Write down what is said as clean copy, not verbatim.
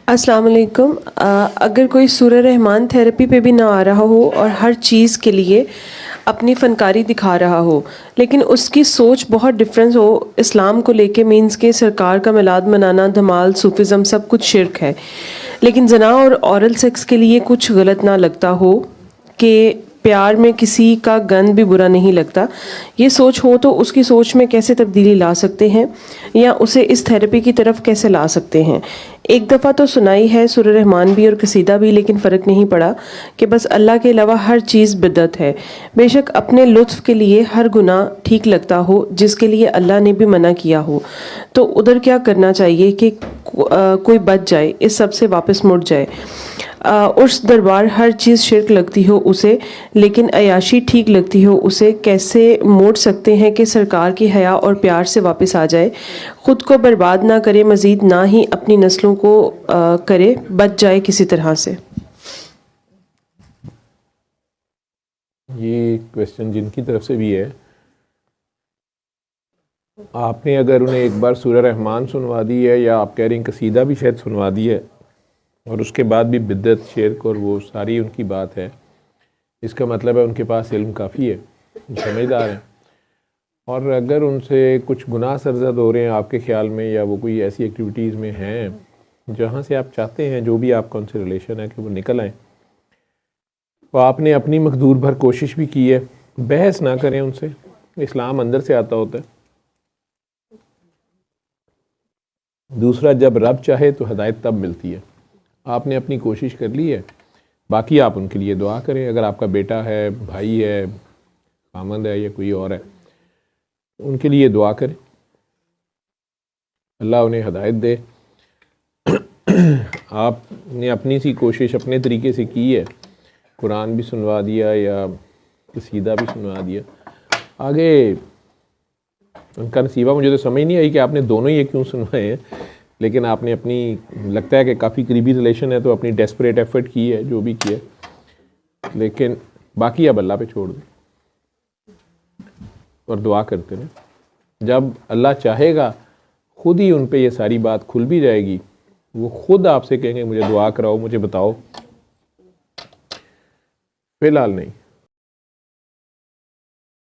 السلام علیکم۔ اگر کوئی سورہ رحمان تھیراپی پہ بھی نہ آ رہا ہو اور ہر چیز کے لیے اپنی فنکاری دکھا رہا ہو، لیکن اس کی سوچ بہت ڈفرینس ہو اسلام کو لے کے، مینس کہ سرکار کا میلاد منانا، دھمال، صوفزم سب کچھ شرک ہے، لیکن زنا اور اورل سیکس کے لیے کچھ غلط نہ لگتا ہو، کہ پیار میں کسی کا گند بھی برا نہیں لگتا، یہ سوچ ہو تو اس کی سوچ میں کیسے تبدیلی لا سکتے ہیں، یا اسے اس تھیراپی کی طرف کیسے لا سکتے ہیں؟ ایک دفعہ تو سنائی ہے سورہ رحمان بھی اور قصیدہ بھی، لیکن فرق نہیں پڑا کہ بس اللہ کے علاوہ ہر چیز بدعت ہے۔ بے شک اپنے لطف کے لیے ہر گناہ ٹھیک لگتا ہو جس کے لیے اللہ نے بھی منع کیا ہو، تو ادھر کیا کرنا چاہیے کہ کوئی بچ جائے، اس سب سے واپس مڑ جائے۔ عرس دربار ہر چیز شرک لگتی ہو اسے، لیکن عیاشی ٹھیک لگتی ہو اسے، کیسے موڑ سکتے ہیں کہ سرکار کی حیا اور پیار سے واپس آ جائے، خود کو برباد نہ کرے مزید، نہ ہی اپنی نسلوں کو کرے، بچ جائے کسی طرح سے؟ یہ کویسچن جن کی طرف سے بھی ہے، آپ نے اگر انہیں ایک بار سورہ رحمان سنوا دی ہے، یا آپ کہہ رہے ہیں قصیدہ بھی شاید سنوا دی ہے، اور اس کے بعد بھی بدعت، شرک اور وہ ساری ان کی بات ہے، اس کا مطلب ہے ان کے پاس علم کافی ہے، سمجھدار ہیں۔ اور اگر ان سے کچھ گناہ سرزد ہو رہے ہیں آپ کے خیال میں، یا وہ کوئی ایسی ایکٹیویٹیز میں ہیں جہاں سے آپ چاہتے ہیں، جو بھی آپ کا ان سے ریلیشن ہے، کہ وہ نکل آئیں، تو آپ نے اپنی مقدور بھر کوشش بھی کی ہے، بحث نہ کریں ان سے، اسلام اندر سے آتا ہوتا ہے۔ دوسرا، جب رب چاہے تو ہدایت تب ملتی ہے۔ آپ نے اپنی کوشش کر لی ہے، باقی آپ ان کے لیے دعا کریں۔ اگر آپ کا بیٹا ہے، بھائی ہے، خامند ہے، یا کوئی اور ہے، ان کے لیے دعا کریں، اللہ انہیں ہدایت دے۔ آپ نے اپنی سی کوشش اپنے طریقے سے کی ہے، قرآن بھی سنوا دیا یا قصیدہ بھی سنوا دیا، آگے ان کا نصیبہ مجھے تو سمجھ نہیں آئی کہ آپ نے دونوں ہی کیوں سنوائے ہیں، لیکن آپ نے اپنی، لگتا ہے کہ کافی قریبی ریلیشن ہے، تو اپنی ڈیسپریٹ ایفرٹ کی ہے جو بھی کیا، لیکن باقی اب اللہ پہ چھوڑ دیں اور دعا کرتے رہیں۔ جب اللہ چاہے گا خود ہی ان پہ یہ ساری بات کھل بھی جائے گی، وہ خود آپ سے کہیں گے مجھے دعا کراؤ، مجھے بتاؤ، فی الحال نہیں۔